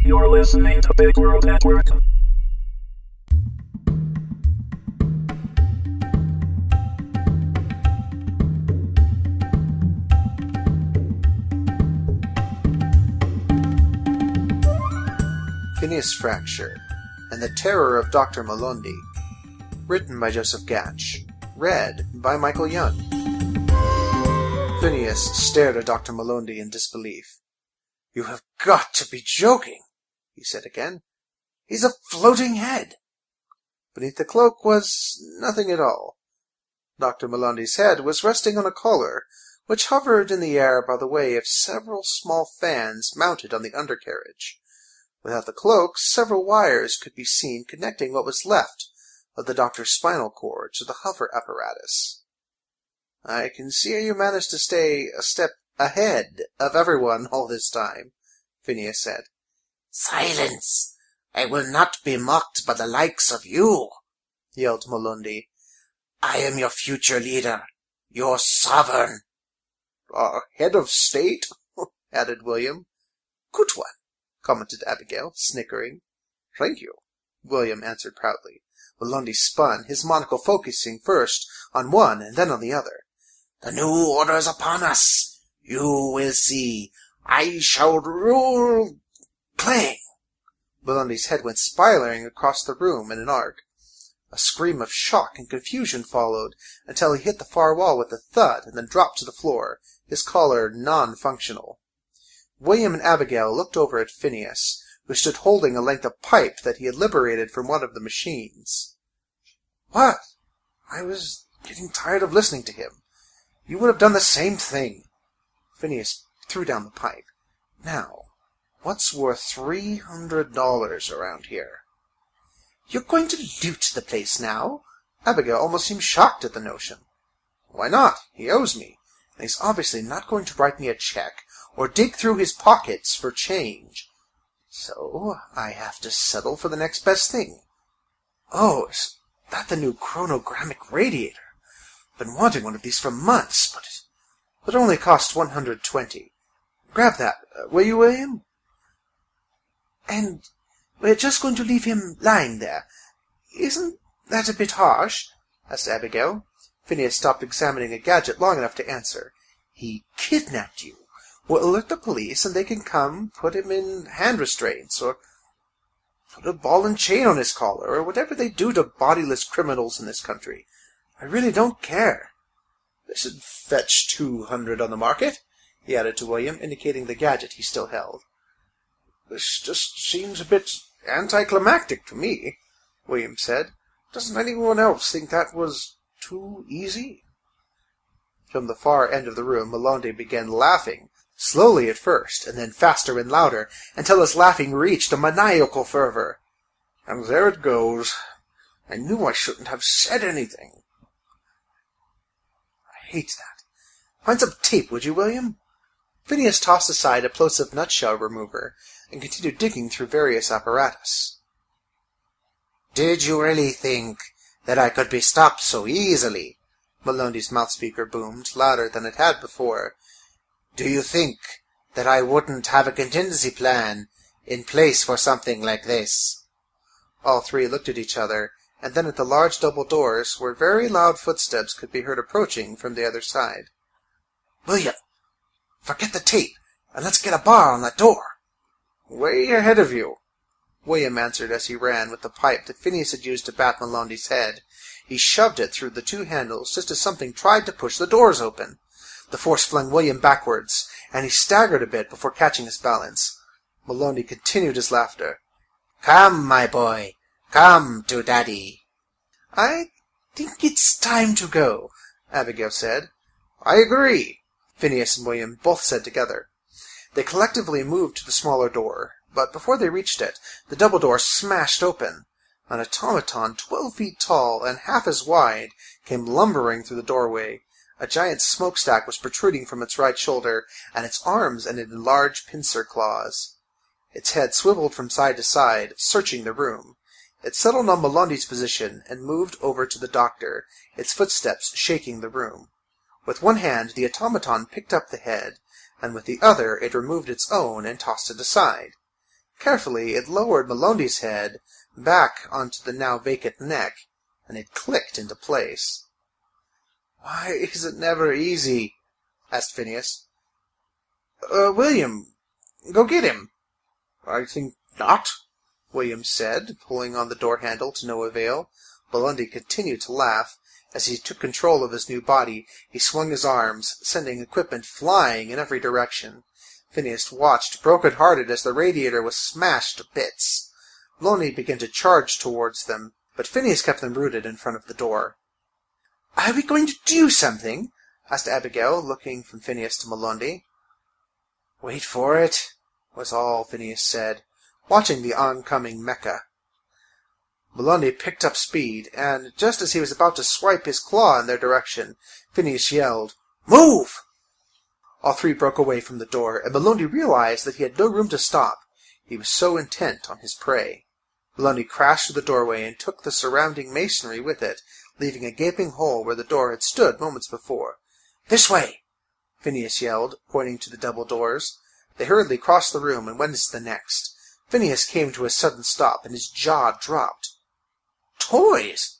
You're listening to Big World Network. Phineas Frakture and the Terror of Dr. Malondi. Written by Joseph Gatch. Read by Michael Young. Phineas stared at Dr. Malondi in disbelief. "You have got to be joking," he said again. "He's a floating head." Beneath the cloak was nothing at all. Dr. Malondi's head was resting on a collar, which hovered in the air by the way of several small fans mounted on the undercarriage. Without the cloak, several wires could be seen connecting what was left of the doctor's spinal cord to the hover apparatus. "I can see you managed to stay a step ahead of everyone all this time," Phineas said. "Silence! I will not be mocked by the likes of you," yelled Malondi. "I am your future leader, your sovereign." "Head of state?" added William. "Good one," commented Abigail, snickering. "Thank you," William answered proudly. Malondi spun, his monocle focusing first on one and then on the other. "The new order is upon us. You will see. I shall rule." Clang! Malondi's head went spiraling across the room in an arc. A scream of shock and confusion followed until he hit the far wall with a thud and then dropped to the floor, his collar non-functional. William and Abigail looked over at Phineas, who stood holding a length of pipe that he had liberated from one of the machines. "What? I was getting tired of listening to him. You would have done the same thing." Phineas threw down the pipe. "Now, what's worth $300 around here?" "You're going to loot the place now?" Abigail almost seemed shocked at the notion. "Why not? He owes me, and he's obviously not going to write me a check or dig through his pockets for change. So I have to settle for the next best thing. Oh, is that the new chronogrammic radiator? Been wanting one of these for months, but it only cost $120. Grab that, will you, William?" "And we're just going to leave him lying there. Isn't that a bit harsh?" asked Abigail. Phineas stopped examining a gadget long enough to answer. "He kidnapped you. We'll alert the police, and they can come put him in hand restraints, or put a ball and chain on his collar, or whatever they do to bodiless criminals in this country. I really don't care. This should fetch $200 on the market," he added to William, indicating the gadget he still held. "This just seems a bit anticlimactic to me," William said. "Doesn't anyone else think that was too easy?" From the far end of the room, Malondi began laughing, slowly at first, and then faster and louder, until his laughing reached a maniacal fervor. "And there it goes. I knew I shouldn't have said anything. I hate that. Find some tape, would you, William?" Phineas tossed aside a plosive nutshell remover and continued digging through various apparatus. "Did you really think that I could be stopped so easily?" Malondi's mouth-speaker boomed, louder than it had before. "Do you think that I wouldn't have a contingency plan in place for something like this?" All three looked at each other, and then at the large double doors, where very loud footsteps could be heard approaching from the other side. "William, forget the tape, and let's get a bar on that door." "Way ahead of you," William answered as he ran with the pipe that Phineas had used to bat Malondi's head. He shoved it through the two handles just as something tried to push the doors open. The force flung William backwards, and he staggered a bit before catching his balance. Malondi continued his laughter. "Come, my boy, come to Daddy." "I think it's time to go," Abigail said. "I agree," Phineas and William both said together. They collectively moved to the smaller door, but before they reached it, the double door smashed open. An automaton 12 feet tall and half as wide came lumbering through the doorway. A giant smokestack was protruding from its right shoulder, and its arms ended in large pincer claws. Its head swiveled from side to side, searching the room. It settled on Malondi's position and moved over to the doctor, its footsteps shaking the room. With one hand the automaton picked up the head, and with the other it removed its own and tossed it aside. Carefully, it lowered Maloney's head back onto the now vacant neck, and it clicked into place. "Why is it never easy?" asked Phineas. William, go get him." "I think not," William said, pulling on the door handle to no avail. Melondi continued to laugh. As he took control of his new body, he swung his arms, sending equipment flying in every direction. Phineas watched, broken-hearted, as the radiator was smashed to bits. Melondi began to charge towards them, but Phineas kept them rooted in front of the door. "Are we going to do something?" asked Abigail, looking from Phineas to Melondi. "Wait for it," was all Phineas said, watching the oncoming mecha. Melondi picked up speed, and just as he was about to swipe his claw in their direction, Phineas yelled, "Move!" All three broke away from the door, and Melondi realized that he had no room to stop. He was so intent on his prey. Melondi crashed through the doorway and took the surrounding masonry with it, leaving a gaping hole where the door had stood moments before. "This way!" Phineas yelled, pointing to the double doors. They hurriedly crossed the room and went into the next. Phineas came to a sudden stop, and his jaw dropped. "Toys!"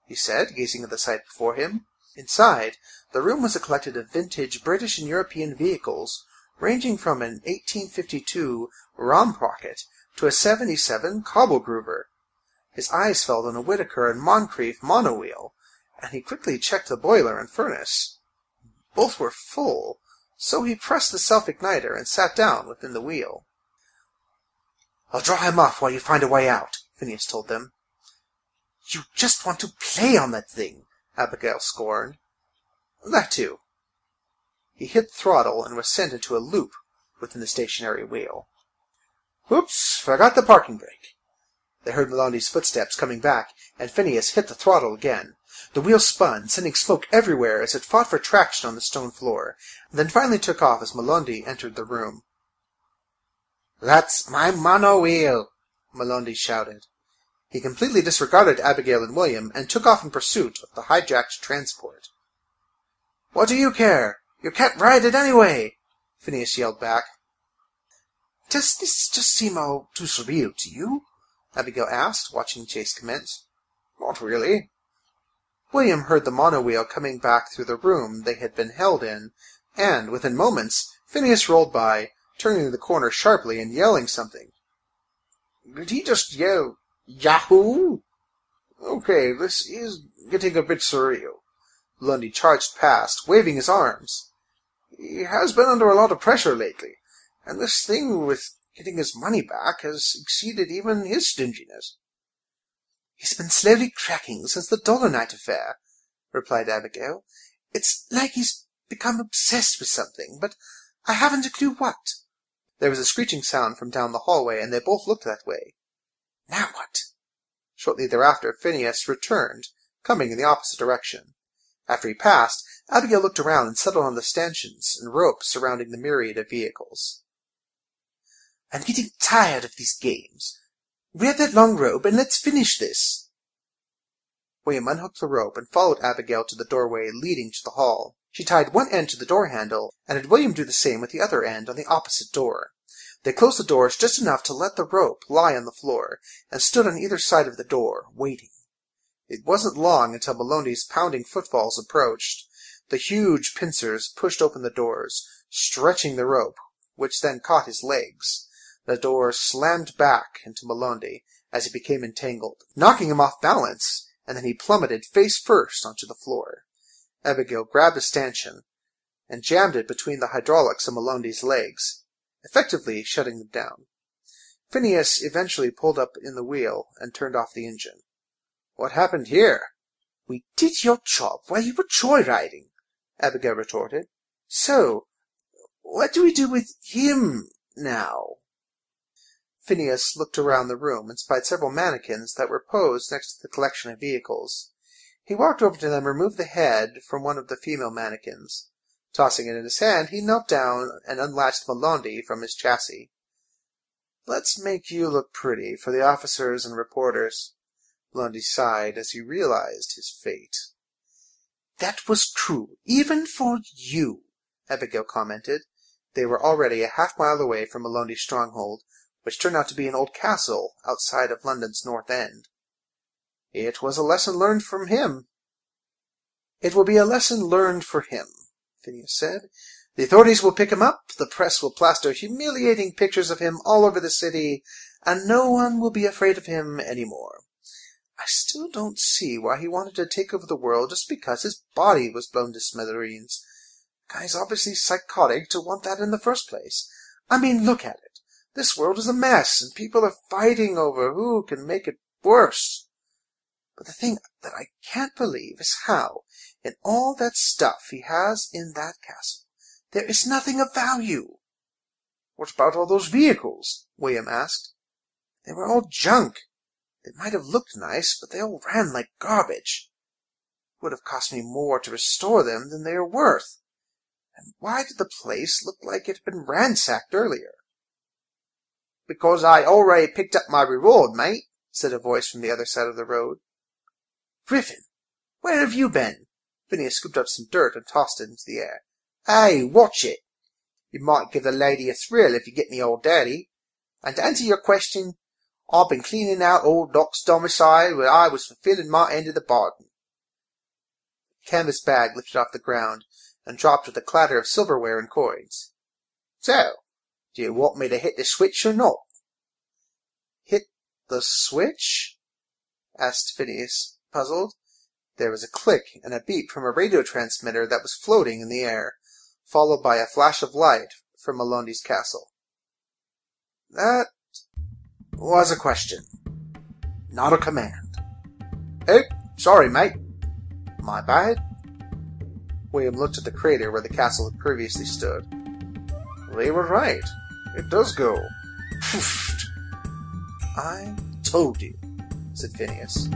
he said, gazing at the sight before him. Inside, the room was a collection of vintage British and European vehicles, ranging from an 1852 Romprocket to a 77 Cobblegroover. His eyes fell on a Whittaker and Moncrief monowheel, and he quickly checked the boiler and furnace. Both were full, so he pressed the self-igniter and sat down within the wheel. "I'll draw him off while you find a way out," Phineas told them. "You just want to play on that thing," Abigail scorned. "That too." He hit the throttle and was sent into a loop within the stationary wheel. "Whoops, forgot the parking brake." They heard Melondi's footsteps coming back, and Phineas hit the throttle again. The wheel spun, sending smoke everywhere as it fought for traction on the stone floor, and then finally took off as Melondi entered the room. "That's my monowheel," Melondi shouted. He completely disregarded Abigail and William and took off in pursuit of the hijacked transport. "What do you care? You can't ride it anyway!" Phineas yelled back. "Does this just seem all too surreal to you?" Abigail asked, watching the chase commence. "Not really." William heard the monowheel coming back through the room they had been held in, and, within moments, Phineas rolled by, turning the corner sharply and yelling something. "Did he just yell, Yahoo?" "Okay, this is getting a bit surreal." Lundy charged past, waving his arms. "He has been under a lot of pressure lately, and this thing with getting his money back has exceeded even his stinginess." "He's been slowly cracking since the Dollar Night affair," replied Abigail. "It's like he's become obsessed with something, but I haven't a clue what." There was a screeching sound from down the hallway, and they both looked that way. "Now what?" Shortly thereafter, Phineas returned, coming in the opposite direction. After he passed, Abigail looked around and settled on the stanchions and ropes surrounding the myriad of vehicles. "I'm getting tired of these games. Wear that long robe and let's finish this." William unhooked the rope and followed Abigail to the doorway leading to the hall. She tied one end to the door handle and had William do the same with the other end on the opposite door. They closed the doors just enough to let the rope lie on the floor, and stood on either side of the door, waiting. It wasn't long until Maloney's pounding footfalls approached. The huge pincers pushed open the doors, stretching the rope, which then caught his legs. The door slammed back into Melondi as he became entangled, knocking him off balance, and then he plummeted face first onto the floor. Abigail grabbed a stanchion and jammed it between the hydraulics of Melondi's legs, effectively shutting them down. Phineas eventually pulled up in the wheel and turned off the engine. "What happened here?" "We did your job while you were joyriding," Abigail retorted. "So, what do we do with him now?" Phineas looked around the room and spied several mannequins that were posed next to the collection of vehicles. He walked over to them and removed the head from one of the female mannequins. Tossing it in his hand, he knelt down and unlatched Melondi from his chassis. "Let's make you look pretty for the officers and reporters." Melondi sighed as he realized his fate. "That was cruel, even for you," Abigail commented. They were already a half-mile away from Melondi's stronghold, which turned out to be an old castle outside of London's North End. It was a lesson learned from him. It will be a lesson learned for him, Phineas said. The authorities will pick him up, the press will plaster humiliating pictures of him all over the city, and no one will be afraid of him any more. I still don't see why he wanted to take over the world just because his body was blown to smithereens. The guy's obviously psychotic to want that in the first place. I mean, look at it. This world is a mess, and people are fighting over who can make it worse. But the thing that I can't believe is how, in all that stuff he has in that castle, there is nothing of value. What about all those vehicles? William asked. They were all junk. They might have looked nice, but they all ran like garbage. It would have cost me more to restore them than they are worth. And why did the place look like it had been ransacked earlier? Because I already picked up my reward, mate, said a voice from the other side of the road. Griffin, where have you been? Phineas scooped up some dirt and tossed it into the air. Hey, watch it. You might give the lady a thrill if you get me all dirty. And to answer your question, I've been cleaning out old Doc's domicile where I was fulfilling my end of the bargain. The canvas bag lifted off the ground and dropped with a clatter of silverware and coins. So, do you want me to hit the switch or not? Hit the switch? Asked Phineas, puzzled. There was a click and a beep from a radio transmitter that was floating in the air, followed by a flash of light from Maloney's castle. That was a question, not a command. Oh, sorry, mate. My bad. William looked at the crater where the castle had previously stood. They were right. It does go. Poof. I told you, said Phineas.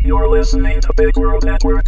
You're listening to Big World Network.